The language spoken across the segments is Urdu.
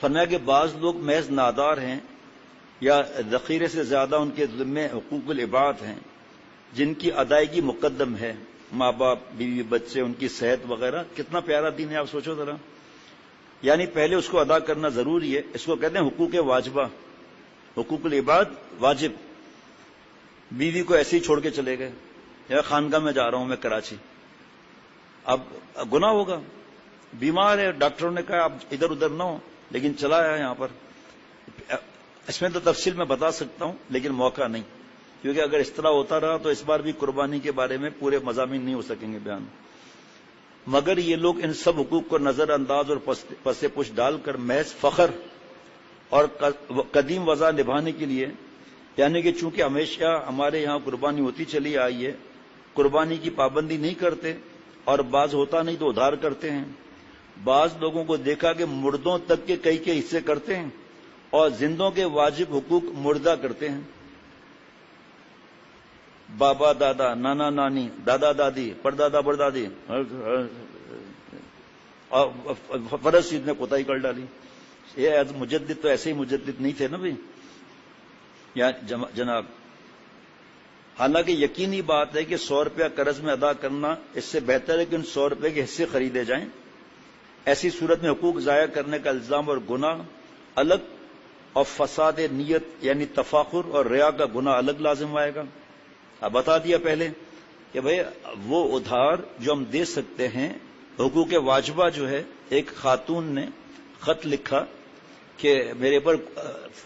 فرمایا کہ بعض لوگ محض نادار ہیں یا ذخیرے سے زیادہ ان کے ذمے حقوق العباد ہیں جن کی ادائیگی مقدم ہے، ماں باپ، بیوی، بچے، ان کی صحت وغیرہ. کتنا پیارا دین ہے، آپ سوچو ذرا. یعنی پہلے اس کو ادا کرنا ضروری ہے. اس کو کہتے ہیں حقوق واجبہ، حقوق العباد واجب. بیوی کو ایسے ہی چھوڑ کے چلے گئے، یا خانقاہ میں جا رہا ہوں میں کراچی، اب گناہ ہوگا. بیمار ہے، ڈاکٹروں نے کہا آپ ادھر ادھر نہ ہو، لیکن چلا آیا یہاں پر. اس میں تو تفصیل میں بتا سکتا ہوں لیکن موقع نہیں، کیونکہ اگر اس طرح ہوتا رہا تو اس بار بھی قربانی کے بارے میں پورے مضامین نہیں ہو سکیں گے بیان. مگر یہ لوگ ان سب حقوق کو نظر انداز اور پس پش ڈال کر محض فخر اور قدیم وضع نبھانے کے لیے، یعنی کہ چونکہ ہمیشہ ہمارے یہاں قربانی ہوتی چلی آئی ہے، قربانی کی پابندی نہیں کرتے، اور بعض ہوتا نہیں تو ادھار کرتے ہیں. بعض لوگوں کو دیکھا کہ مردوں تک کے کئی کے حصے کرتے ہیں اور زندوں کے واجب حقوق مردہ کرتے ہیں. بابا دادا، نانا نانی، دادا دادی، پردادا پردادی، اور فرض چیز نے کوتاہی کر ڈالی. یہ مجدد تو ایسے ہی مجدد نہیں تھے نا بھائی یا جناب. حالانکہ یقینی بات ہے کہ 100 روپیہ قرض میں ادا کرنا اس سے بہتر ہے کہ ان 100 روپے کے حصے خریدے جائیں. ایسی صورت میں حقوق ضائع کرنے کا الزام اور گناہ الگ، اور فساد نیت یعنی تفاخر اور ریا کا گناہ الگ لازم آئے گا. اب بتا دیا پہلے کہ بھئی وہ ادھار جو ہم دے سکتے ہیں، حقوق واجبہ جو ہے. ایک خاتون نے خط لکھا کہ میرے پر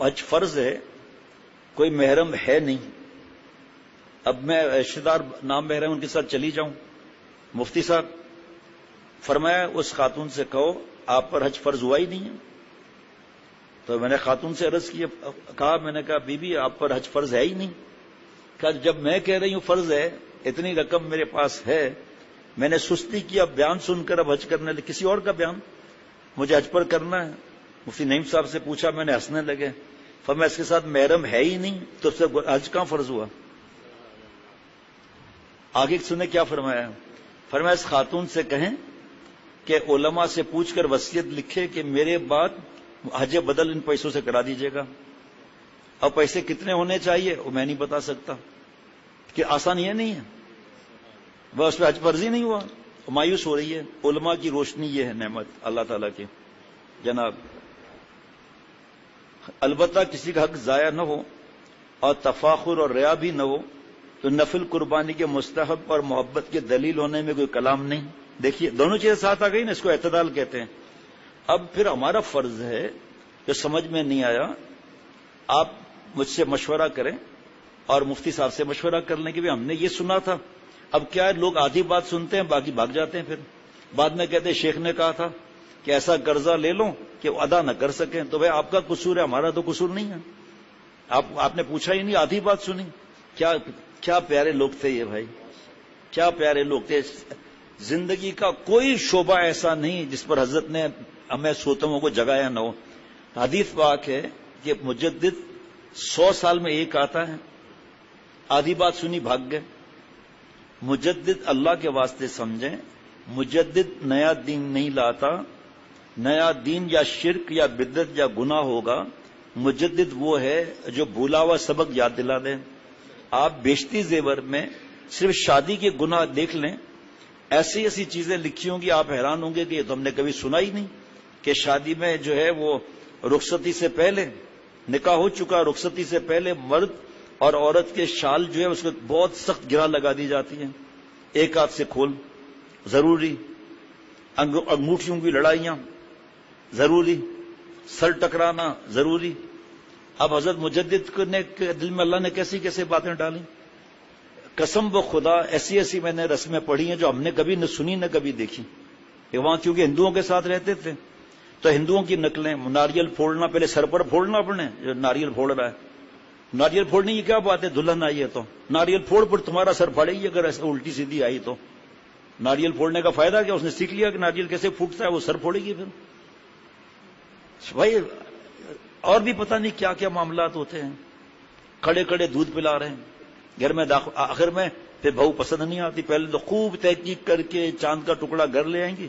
حج فرض ہے، کوئی محرم ہے نہیں، اب میں رشتہ دار نام محرم ان کے ساتھ چلی جاؤں. مفتی صاحب فرمایا اس خاتون سے کہو آپ پر حج فرض ہوا ہی نہیں ہے. تو میں نے خاتون سے عرض کہا میں نے کہا بی بی آپ پر حج فرض ہے ہی نہیں. کہا جب میں کہہ رہی ہوں فرض ہے، اتنی رقم میرے پاس ہے، میں نے سستی کیا بیان سن کر اب حج کرنے لگے، کسی اور کا بیان مجھے حج پر کرنا ہے. مفتی نعیم صاحب سے پوچھا، میں نے ہنسنے لگے. فرمایا اس کے ساتھ محرم ہے ہی نہیں تو اس سے حج کہاں فرض ہوا. آگے سنیں کیا فرمایا. فرمایا اس خاتون سے کہیں کہ علماء سے پوچھ کر وصیت لکھے کہ میرے بعد حج بدل ان پیسوں سے کرا دیجیے گا. اب پیسے کتنے ہونے چاہیے وہ میں نہیں بتا سکتا، کہ آسان یہ نہیں ہے، وہ اس پہ حج فرض ہی نہیں ہوا. مایوس ہو رہی ہے. علماء کی روشنی یہ ہے نعمت اللہ تعالیٰ کی جناب. البتہ کسی کا حق ضائع نہ ہو اور تفاخر اور ریا بھی نہ ہو تو نفل قربانی کے مستحب اور محبت کے دلیل ہونے میں کوئی کلام نہیں. دیکھیے دونوں چیزیں ساتھ آ گئی نا، اس کو اعتدال کہتے ہیں. اب پھر ہمارا فرض ہے جو سمجھ میں نہیں آیا آپ مجھ سے مشورہ کریں اور مفتی صاحب سے مشورہ کر لیں کہ بھی ہم نے یہ سنا تھا. اب کیا ہے لوگ آدھی بات سنتے ہیں باقی بھاگ جاتے ہیں، پھر بعد میں کہتے ہیں شیخ نے کہا تھا کہ ایسا قرضہ لے لو کہ وہ ادا نہ کر سکیں. تو بھائی آپ کا قصور ہے، ہمارا تو قصور نہیں ہے. آپ نے پوچھا ہی نہیں، آدھی بات سنی. کیا پیارے لوگ تھے یہ بھائی، کیا پیارے لوگ تھے. زندگی کا کوئی شعبہ ایسا نہیں جس پر حضرت نے ہمیں سوتموں کو جگایا نہ ہو. حدیث پاک ہے کہ مجدد 100 سال میں ایک آتا ہے. آدھی بات سنی بھاگ گئے. مجدد اللہ کے واسطے سمجھیں، مجدد نیا دین نہیں لاتا. نیا دین یا شرک یا بدعت یا گناہ ہوگا. مجدد وہ ہے جو بھولا ہوا سبق یاد دلا دے. آپ بیشتی زیور میں صرف شادی کے گناہ دیکھ لیں، ایسی ایسی چیزیں لکھی ہوں گی آپ حیران ہوں گے کہ یہ تو ہم نے کبھی سنا ہی نہیں کہ شادی میں جو ہے وہ رخصتی سے پہلے نکاح ہو چکا، رخصتی سے پہلے مرد اور عورت کے شال جو ہے اس کو بہت سخت گرا لگا دی جاتی ہے. ایک ہاتھ سے کھول ضروری، انگوٹھیوں کی لڑائیاں ضروری، سر ٹکرانا ضروری. اب حضرت مجدد نے دل میں اللہ نے کیسی کیسے باتیں ڈالی. قسم و خدا ایسی ایسی میں نے رسمیں پڑھی ہیں جو ہم نے کبھی نہ سنی نہ کبھی دیکھی. کہ وہاں کیونکہ ہندوؤں کے ساتھ رہتے تھے تو ہندوؤں کی نقلیں، ناریل پھوڑنا، پہلے سر پر پھوڑنا اپنے جو ناریل پھوڑ رہا ہے. ناریل پھوڑنے کی کیا بات ہے، دلہن آئی ہے تو ناریل پھوڑ پر تمہارا سر پھاڑے گی اگر ایسا الٹی سیدھی آئی تو. ناریل پھوڑنے کا فائدہ کیا، اس نے سیکھ لیا کہ ناریل کیسے پھوٹتا ہے، وہ سر پھوڑے گی. پھر بھائی اور بھی پتہ نہیں کیا کیا معاملات ہوتے ہیں. کھڑے کھڑے دودھ پلا رہے ہیں گھر میں، آخر میں پھر بہو پسند نہیں آتی. پہلے تو خوب تحقیق کر کے چاند کا ٹکڑا گھر لے آئیں گی،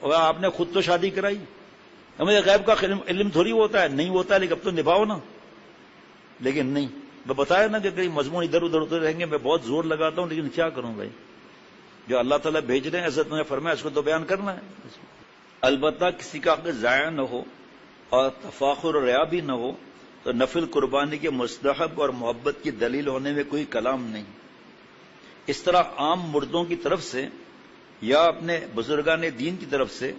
اور آپ نے خود تو شادی کرائی, ہمیں غیب کا علم تھوڑی ہوتا ہے, نہیں ہوتا ہے لیکن اب تو نبھاؤ نا. لیکن نہیں, میں بتایا نا کہ کئی مضمون ادھر ادھر ہوتے رہیں گے, میں بہت زور لگاتا ہوں لیکن کیا کروں بھائی, جو اللہ تعالیٰ بھیج رہے ہیں عزت نے فرمایا اس کو تو بیان کرنا ہے. البتہ کسی کا حق ضائع نہ ہو اور تفاخر اور ریا بھی نہ ہو تو نفل قربانی کے مستحب اور محبت کی دلیل ہونے میں کوئی کلام نہیں. اس طرح عام مردوں کی طرف سے یا اپنے بزرگان دین کی طرف سے,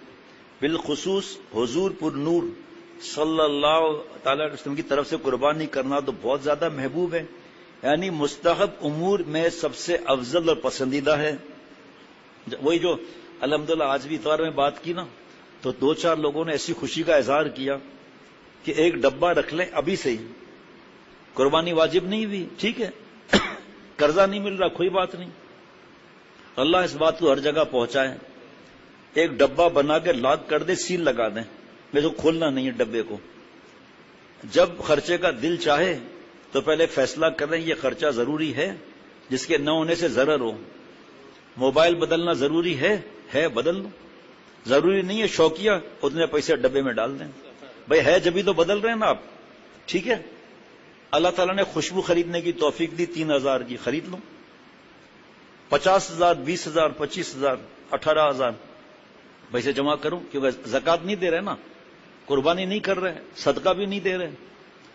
بالخصوص حضور پر نور صلی اللہ تعالی علیہ وسلم کی طرف سے قربانی کرنا تو بہت زیادہ محبوب ہے, یعنی مستحب امور میں سب سے افضل اور پسندیدہ ہے. وہی جو الحمدللہ آج بھی اتوار میں بات کی نا, تو 2-4 لوگوں نے ایسی خوشی کا اظہار کیا کہ ایک ڈبہ رکھ لیں ابھی سے ہی, قربانی واجب نہیں ہوئی ٹھیک ہے, قرضہ نہیں مل رہا کوئی بات نہیں, اللہ اس بات کو ہر جگہ پہنچائے. ایک ڈبہ بنا کے لاک کر دے, سیل لگا دیں, میں تو کھولنا نہیں ہے ڈبے کو. جب خرچے کا دل چاہے تو پہلے فیصلہ کر لیں یہ خرچہ ضروری ہے جس کے نہ ہونے سے ضرر ہو. موبائل بدلنا ضروری ہے بدل لو, ضروری نہیں ہے شوقیہ اتنے پیسے ڈبے میں ڈال دیں. بھائی ہے جبھی تو بدل رہے ہیں نا آپ, ٹھیک ہے. اللہ تعالیٰ نے خوشبو خریدنے کی توفیق دی, 3000 کی خرید لو. 50,000 20,000 25,000 18,000 پیسے جمع کرو, کیونکہ زکات نہیں دے رہے نا, قربانی نہیں کر رہے, صدقہ بھی نہیں دے رہے.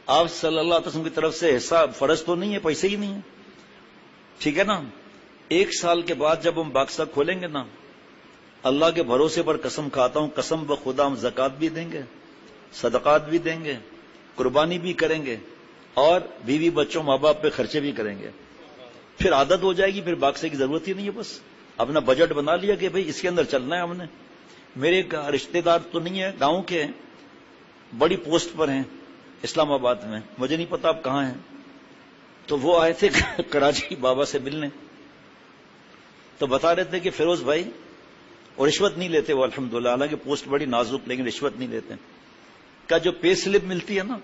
آپ صلی اللہ علیہ وسلم کی طرف سے حساب فرض تو نہیں ہے, پیسے ہی نہیں ہے, ٹھیک ہے نا. 1 سال کے بعد جب ہم باکسہ کھولیں گے نا, اللہ کے بھروسے پر قسم کھاتا ہوں, قسم بخدا ہم زکات بھی دیں گے, صدقات بھی دیں گے, قربانی بھی کریں گے, اور بیوی بچوں ماں باپ پہ خرچے بھی کریں گے. پھر عادت ہو جائے گی, پھر باکسے کی ضرورت ہی نہیں ہے. بس اپنا بجٹ بنا لیا کہ بھئی اس کے اندر چلنا ہے ہم نے. میرے رشتہ دار تو نہیں ہے, گاؤں کے ہیں, بڑی پوسٹ پر ہیں اسلام آباد میں, مجھے نہیں پتا آپ کہاں ہیں. تو وہ آئے تھے کراچی بابا سے ملنے, تو بتا رہے تھے کہ فیروز بھائی, اور رشوت نہیں لیتے وہ الحمدللہ, حالانکہ پوسٹ بڑی نازک لیکن رشوت نہیں لیتے. کا جو پے سلپ ملتی ہے نا,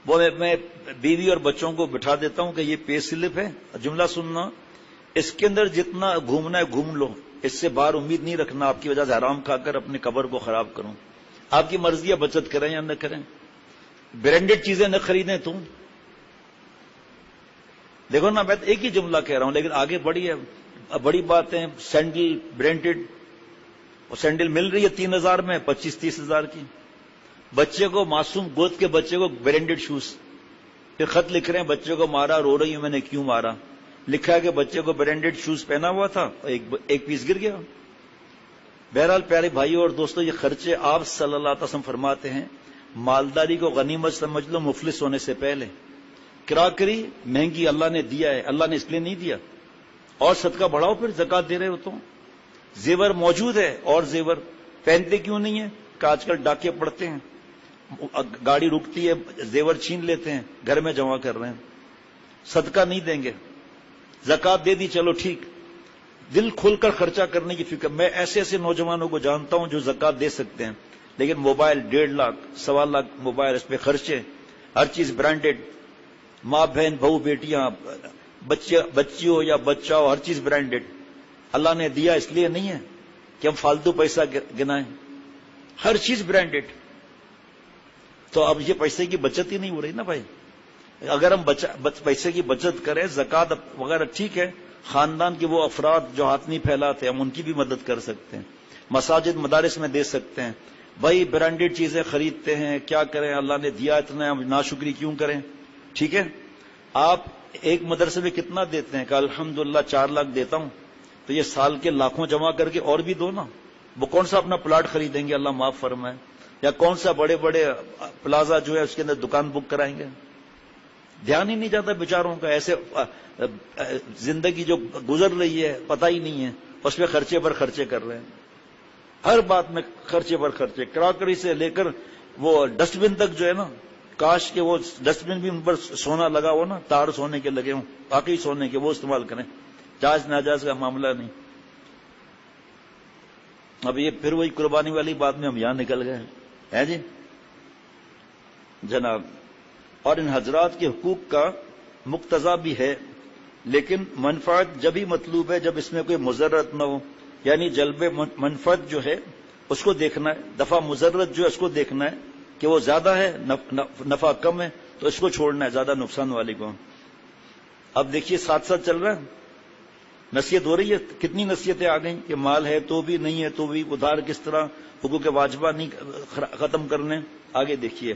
وہ میں بیوی اور بچوں کو بٹھا دیتا ہوں کہ یہ پے سلپ ہے, جملہ سننا, اس کے اندر جتنا گھومنا ہے گھوم لو, اس سے باہر امید نہیں رکھنا آپ کی وجہ سے حرام کھا کر اپنے قبر کو خراب کروں. آپ کی مرضی ہے بچت کریں یا نہ کریں, برانڈیڈ چیزیں نہ خریدیں. تم دیکھو نا, میں ایک ہی جملہ کہہ رہا ہوں لیکن آگے بڑی باتیں. سینڈل برانڈیڈ, اور سینڈل مل رہی ہے 3,000 میں 25-30,000 کی. بچے کو, معصوم گود کے بچے کو برانڈیڈ شوز, پھر خط لکھ رہے ہیں بچے کو مارا, رو رہی ہوں میں نے کیوں مارا. لکھا ہے کہ بچے کو برانڈیڈ شوز پہنا ہوا تھا, ایک پیس گر گیا. بہرحال پیارے بھائیوں اور دوستوں, یہ خرچے آپ صلی اللہ علیہ وسلم فرماتے ہیں مالداری کو غنیمت سمجھ لو مفلس ہونے سے پہلے. کراکری مہنگی اللہ نے دیا ہے, اللہ نے اس لیے نہیں دیا, اور صدقہ بڑھاؤ. پھر زکات دے رہے ہو تو زیور موجود ہے, اور زیور پہنتے کیوں نہیں ہے کہ آج کل ڈاکے پڑتے ہیں, گاڑی رکتی ہے زیور چھین لیتے ہیں, گھر میں جمع کر رہے ہیں. صدقہ نہیں دیں گے, زکات دے دی چلو ٹھیک, دل کھل کر خرچہ کرنے کی فکر. میں ایسے نوجوانوں کو جانتا ہوں جو زکات دے سکتے ہیں, لیکن موبائل 1.5 لاکھ 1.25 لاکھ موبائل, اس پہ خرچے, ہر چیز برانڈیڈ, ماں بہن بہو بیٹیاں, بچی ہو یا بچہ ہو, ہر چیز برانڈیڈ. اللہ نے دیا اس لیے نہیں ہے کہ ہم فالتو پیسہ گنائیں, ہر چیز برانڈیڈ. تو اب یہ پیسے کی بچت ہی نہیں ہو رہی نا بھائی. اگر ہم پیسے کی بچت کریں, زکات وغیرہ ٹھیک ہے, خاندان کے وہ افراد جو ہاتھ نہیں پھیلاتے ہم ان کی بھی مدد کر سکتے ہیں, مساجد مدارس میں دے سکتے ہیں. بھائی برانڈیڈ چیزیں خریدتے ہیں, کیا کریں, اللہ نے دیا اتنا, ہم ناشکری کیوں کریں. ٹھیک ہے, آپ ایک مدرسے میں کتنا دیتے ہیں کہ الحمدللہ 4 لاکھ دیتا ہوں, تو یہ سال کے لاکھوں جمع کر کے اور بھی دو نا. وہ کون سا اپنا پلاٹ خریدیں گے, اللہ معاف فرمائے, یا کون سا بڑے پلازا جو ہے اس کے اندر دکان بک کرائیں گے. دھیان ہی نہیں جاتا بیچاروں کا, ایسے زندگی جو گزر رہی ہے پتہ ہی نہیں ہے, اس پہ خرچے پر خرچے کر رہے ہیں, ہر بات میں خرچے پر خرچے. کراکری سے لے کر وہ ڈسٹ بن تک جو ہے نا, کاش کہ وہ ڈسٹ بن بھی ان پر سونا لگا ہو نا, تار سونے کے لگے ہوں, باقی سونے کے, وہ استعمال کریں, جائز ناجائز کا معاملہ نہیں. اب یہ پھر وہی قربانی والی بات میں ہم یہاں نکل گئے ہیں جی جناب. اور ان حضرات کے حقوق کا مقتضا بھی ہے, لیکن منفعت جبھی مطلوب ہے جب اس میں کوئی مضرت نہ ہو, یعنی جلب منفعت جو ہے اس کو دیکھنا ہے، دفع مضرت جو ہے اس کو دیکھنا ہے کہ وہ زیادہ ہے نفع کم ہے تو اس کو چھوڑنا ہے، زیادہ نقصان والی کو۔ اب دیکھیے ساتھ ساتھ چل رہا ہے، نصیحت ہو رہی ہے، کتنی نصیحتیں آ گئیں کہ مال ہے تو بھی نہیں ہے تو بھی ادھار کس طرح، حقوق واجبہ نہیں ختم کرنے۔ آگے دیکھیے